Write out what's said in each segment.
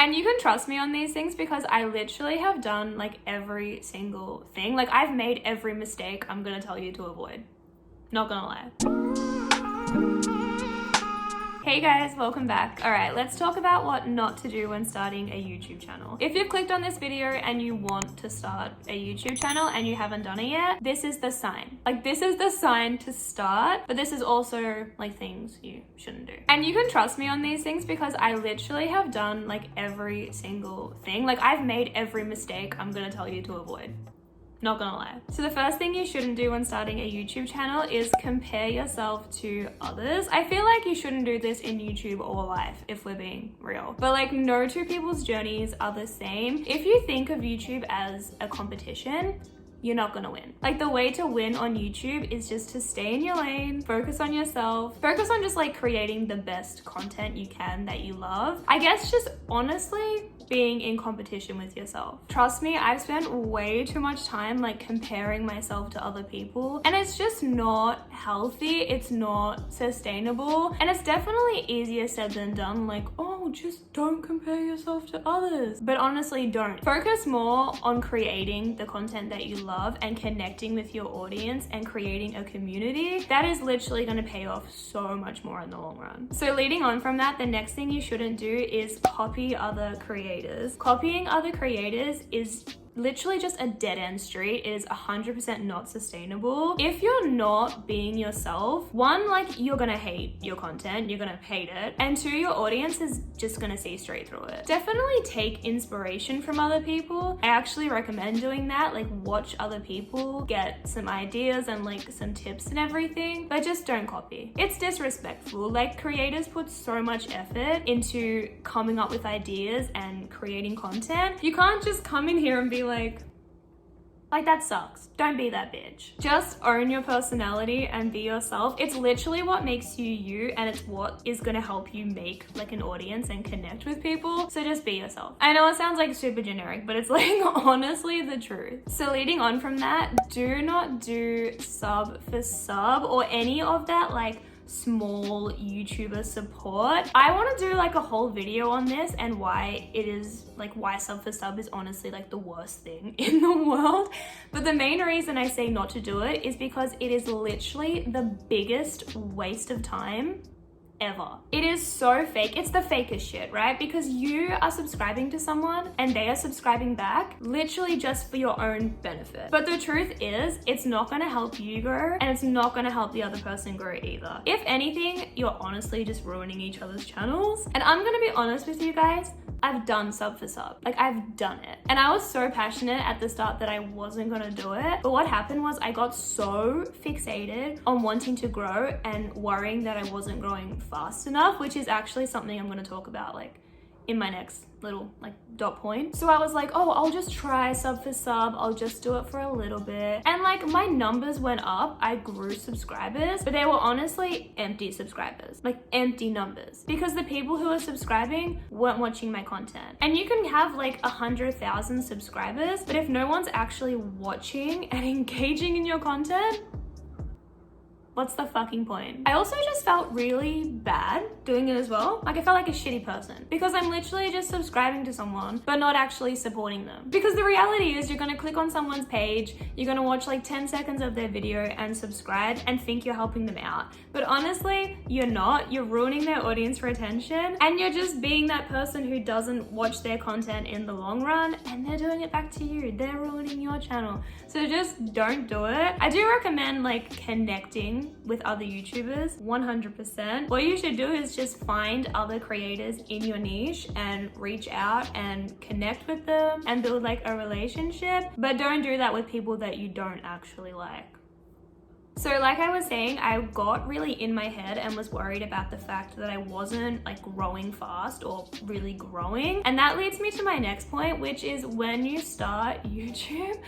And you can trust me on these things because I literally have done like every single thing. Like I've made every mistake I'm gonna tell you to avoid. Not gonna lie. Hey guys, welcome back. All right, let's talk about what not to do when starting a YouTube channel. If you've clicked on this video and you want to start a YouTube channel and you haven't done it yet, this is the sign. Like this is the sign to start, but this is also like things you shouldn't do. And you can trust me on these things because I literally have done like every single thing. Like I've made every mistake I'm gonna tell you to avoid. Not gonna lie. So the first thing you shouldn't do when starting a YouTube channel is compare yourself to others. I feel like you shouldn't do this in YouTube or life, if we're being real. But like no two people's journeys are the same. If you think of YouTube as a competition, you're not gonna win. Like the way to win on YouTube is just to stay in your lane, focus on yourself, focus on just like creating the best content you can that you love. I guess just honestly being in competition with yourself. Trust me, I've spent way too much time like comparing myself to other people and it's just not healthy, it's not sustainable, and it's definitely easier said than done. Like, oh, just don't compare yourself to others. But honestly, don't. Focus more on creating the content that you love and connecting with your audience and creating a community. That is literally gonna pay off so much more in the long run. So leading on from that, the next thing you shouldn't do is copy other creators. Copying other creators is literally just a dead-end street. It is 100% not sustainable. If you're not being yourself, one, like you're gonna hate your content, you're gonna hate it, and two, your audience is just gonna see straight through it. Definitely take inspiration from other people. I actually recommend doing that, like watch other people, get some ideas and like some tips and everything, but just don't copy. It's disrespectful. Like creators put so much effort into coming up with ideas and creating content. You can't just come in here and be like that sucks. Don't be that bitch. Just own your personality and be yourself. It's literally what makes you you, and it's what is gonna help you make like an audience and connect with people. So just be yourself. I know it sounds like super generic, but it's like honestly the truth. So leading on from that, do not do sub for sub or any of that like small YouTuber support. I want to do like a whole video on this and why it is like why sub for sub is honestly like the worst thing in the world. But the main reason I say not to do it is because it is literally the biggest waste of time ever. It is so fake. It's the fakest shit, right? Because you are subscribing to someone and they are subscribing back literally just for your own benefit. But the truth is, it's not gonna help you grow and it's not gonna help the other person grow either. If anything, you're honestly just ruining each other's channels. And I'm gonna be honest with you guys, I've done sub for sub. Like I've done it. And I was so passionate at the start that I wasn't gonna do it. But what happened was I got so fixated on wanting to grow and worrying that I wasn't growing fast enough, which is actually something I'm gonna talk about like in my next little like dot point. So I was like, oh, I'll just try sub for sub. I'll just do it for a little bit. And like my numbers went up. I grew subscribers, but they were honestly empty subscribers, like empty numbers, because the people who are subscribing weren't watching my content. And you can have like 100,000 subscribers, but if no one's actually watching and engaging in your content, what's the fucking point? I also just felt really bad doing it as well. Like I felt like a shitty person because I'm literally just subscribing to someone but not actually supporting them. Because the reality is you're gonna click on someone's page, you're gonna watch like 10 seconds of their video and subscribe and think you're helping them out. But honestly, you're not. You're ruining their audience for attention and you're just being that person who doesn't watch their content in the long run and they're doing it back to you. They're ruining your channel. So just don't do it. I do recommend like connecting with other YouTubers 100%. What you should do is just find other creators in your niche and reach out and connect with them and build like a relationship, but don't do that with people that you don't actually like. So like I was saying, I got really in my head and was worried about the fact that I wasn't like growing fast or really growing. And that leads me to my next point, which is when you start YouTube,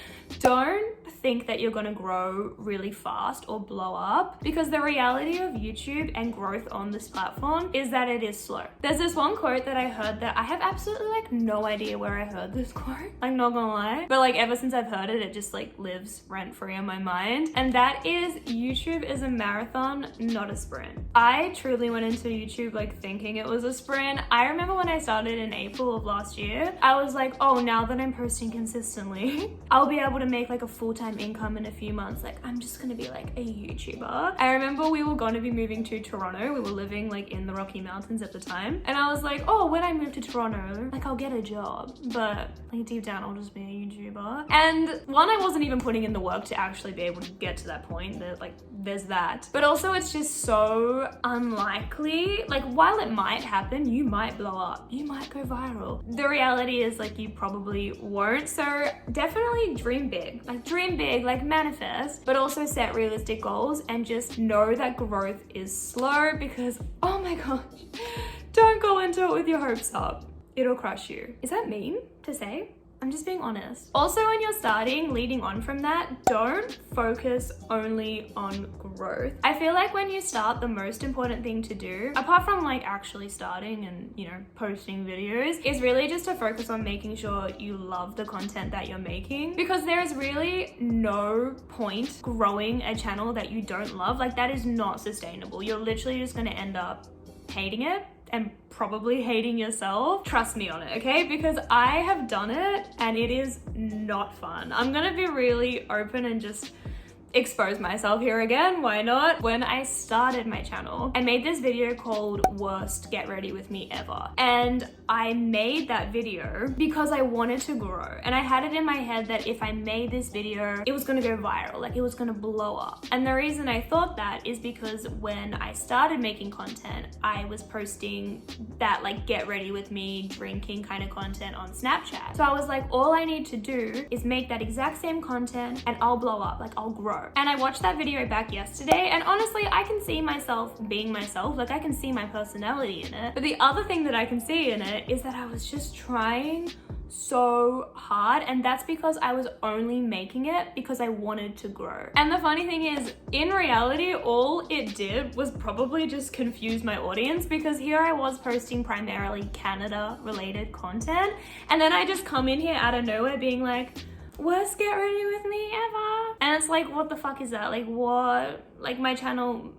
don't think that you're gonna grow really fast or blow up, because the reality of YouTube and growth on this platform is that it is slow. There's this one quote that I heard that I have absolutely like no idea where I heard this quote. I'm not gonna lie, but like ever since I've heard it, it just like lives rent free in my mind. And that is, guys, YouTube is a marathon, not a sprint. I truly went into YouTube like thinking it was a sprint. I remember when I started in April of last year, I was like, oh, now that I'm posting consistently, I'll be able to make like a full-time income in a few months. Like, I'm just gonna be like a YouTuber. I remember we were gonna be moving to Toronto. We were living like in the Rocky Mountains at the time. And I was like, oh, when I move to Toronto, like I'll get a job. But like deep down, I'll just be a YouTuber. And one, I wasn't even putting in the work to actually be able to get to that point. That like there's that. But also it's just so unlikely. Like while it might happen, you might blow up. You might go viral. The reality is like you probably won't. So definitely dream big. Like dream big, like manifest, but also set realistic goals and just know that growth is slow because, oh my gosh, don't go into it with your hopes up. It'll crush you. Is that mean to say? I'm just being honest. Also, when you're starting, leading on from that, don't focus only on growth. I feel like when you start, the most important thing to do, apart from like actually starting and, you know, posting videos, is really just to focus on making sure you love the content that you're making, because there is really no point growing a channel that you don't love. Like that is not sustainable. You're literally just gonna end up hating it and probably hating yourself. Trust me on it, okay? Because I have done it and it is not fun. I'm gonna be really open and just expose myself here again, why not? When I started my channel, I made this video called Worst Get Ready With Me Ever. And I made that video because I wanted to grow. And I had it in my head that if I made this video, it was gonna go viral, like it was gonna blow up. And the reason I thought that is because when I started making content, I was posting that like get ready with me drinking kind of content on Snapchat. So I was like, all I need to do is make that exact same content and I'll blow up, like I'll grow. And I watched that video back yesterday and honestly, I can see myself being myself. Like I can see my personality in it. But the other thing that I can see in it is that I was just trying so hard, and that's because I was only making it because I wanted to grow. And the funny thing is, in reality, all it did was probably just confuse my audience, because here I was posting primarily Canada related content, and then I just come in here out of nowhere being like, worst get ready with me ever. And it's like, what the fuck is that? Like what? Like my channel,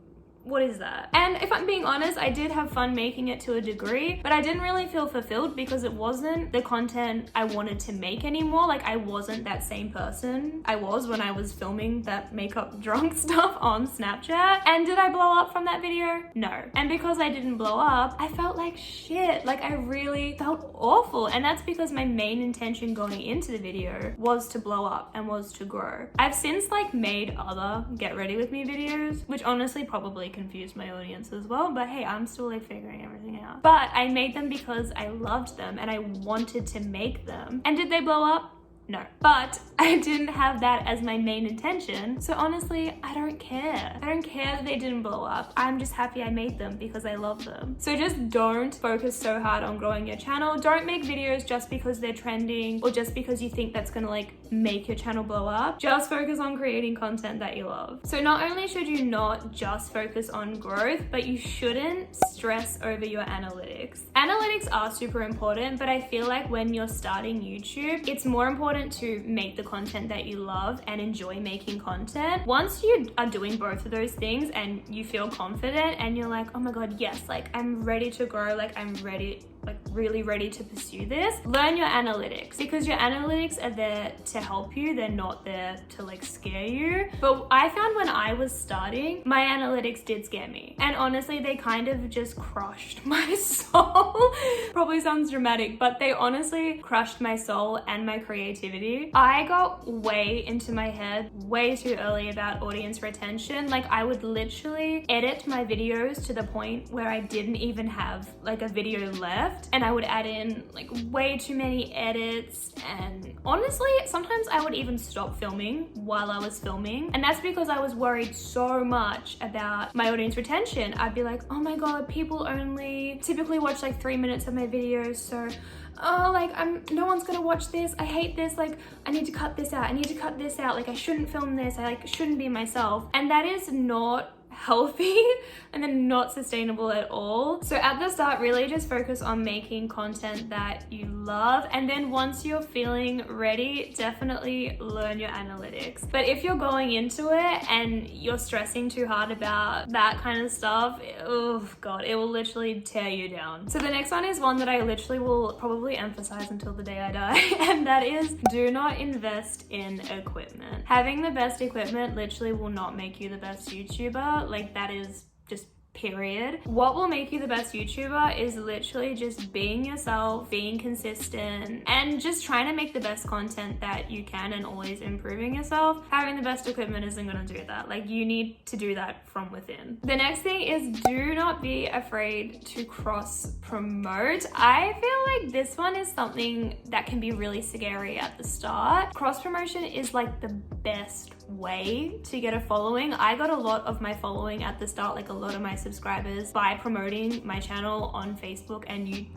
what is that? And if I'm being honest, I did have fun making it to a degree, but I didn't really feel fulfilled because it wasn't the content I wanted to make anymore. Like I wasn't that same person I was when I was filming that makeup drunk stuff on Snapchat. And did I blow up from that video? No. And because I didn't blow up, I felt like shit. Like I really felt awful. And that's because my main intention going into the video was to blow up and was to grow. I've since like made other get ready with me videos, which honestly probably confused my audience as well, but hey, I'm still like figuring everything out. But I made them because I loved them and I wanted to make them. And did they blow up? No. But I didn't have that as my main intention. So honestly, I don't care. I don't care that they didn't blow up. I'm just happy I made them because I love them. So just don't focus so hard on growing your channel. Don't make videos just because they're trending or just because you think that's gonna like make your channel blow up. Just focus on creating content that you love. So not only should you not just focus on growth, but you shouldn't stress over your analytics. Analytics are super important, but I feel like when you're starting YouTube, it's more important to make the content that you love and enjoy making content. Once you are doing both of those things and you feel confident and you're like, oh my god, yes, like I'm ready to grow, like I'm ready, like really ready to pursue this, learn your analytics, because your analytics are there to help you. They're not there to like scare you. But I found when I was starting, my analytics did scare me. And honestly, they kind of just crushed my soul. Probably sounds dramatic, but they honestly crushed my soul and my creativity. I got way into my head way too early about audience retention. Like I would literally edit my videos to the point where I didn't even have like a video left, and I would add in like way too many edits, and honestly sometimes I would even stop filming while I was filming, and that's because I was worried so much about my audience retention. I'd be like, oh my god, people only typically watch like 3 minutes of my videos, so oh, like no one's gonna watch this, I hate this, like I need to cut this out, I need to cut this out, like I shouldn't film this, I like shouldn't be myself. And that is not healthy and then not sustainable at all. So at the start, really just focus on making content that you love, and then once you're feeling ready, definitely learn your analytics. But if you're going into it and you're stressing too hard about that kind of stuff, oh god, it will literally tear you down. So the next one is one that I literally will probably emphasize until the day I die, and that is do not invest in equipment. Having the best equipment literally will not make you the best YouTuber. Like, that is just period. What will make you the best YouTuber is literally just being yourself, being consistent, and just trying to make the best content that you can and always improving yourself. Having the best equipment isn't gonna do that. Like, you need to do that from within. The next thing is do not be afraid to cross promote. I feel like this one is something that can be really scary at the start. Cross promotion is like the best way to get a following. I got a lot of my following at the start, like a lot of my subscribers, by promoting my channel on Facebook and YouTube.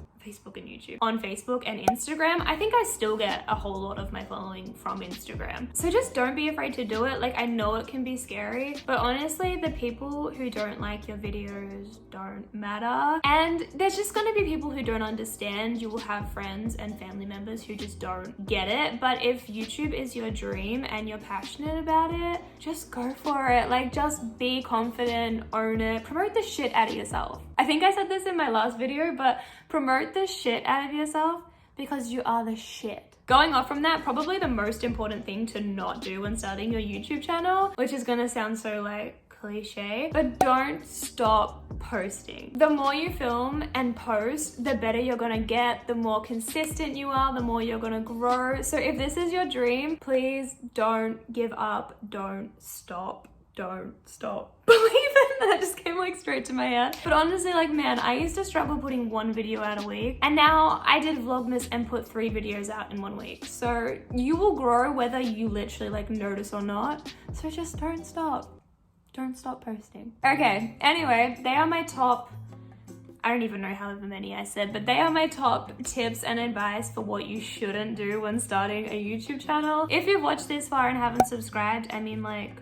On Facebook and Instagram. I think I still get a whole lot of my following from Instagram. So just don't be afraid to do it. Like, I know it can be scary, but honestly, the people who don't like your videos don't matter. And there's just gonna be people who don't understand. You will have friends and family members who just don't get it. But if YouTube is your dream and you're passionate about it, just go for it. Like, just be confident, own it, promote the shit out of yourself. I think I said this in my last video, but promote the shit out of yourself because you are the shit. Going off from that, probably the most important thing to not do when starting your YouTube channel, which is gonna sound so like cliche, but don't stop posting. The more you film and post, the better you're gonna get, the more consistent you are, the more you're gonna grow. So if this is your dream, please don't give up, don't stop. Don't stop believing. That just came like straight to my head. But honestly, like, man, I used to struggle putting one video out a week, and now I did Vlogmas and put 3 videos out in 1 week. So you will grow whether you literally like notice or not. So just don't stop. Don't stop posting. Okay, anyway, they are my top, I don't even know however many I said, but they are my top tips and advice for what you shouldn't do when starting a YouTube channel. If you've watched this far and haven't subscribed, I mean, like,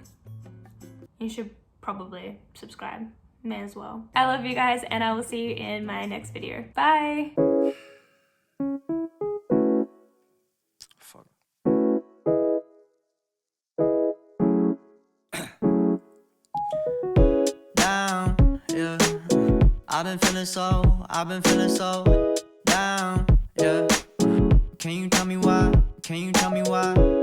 you should probably subscribe. May as well. I love you guys, and I will see you in my next video. Bye. Fuck. Down, yeah. I've been feeling so down, yeah. Can you tell me why? Can you tell me why?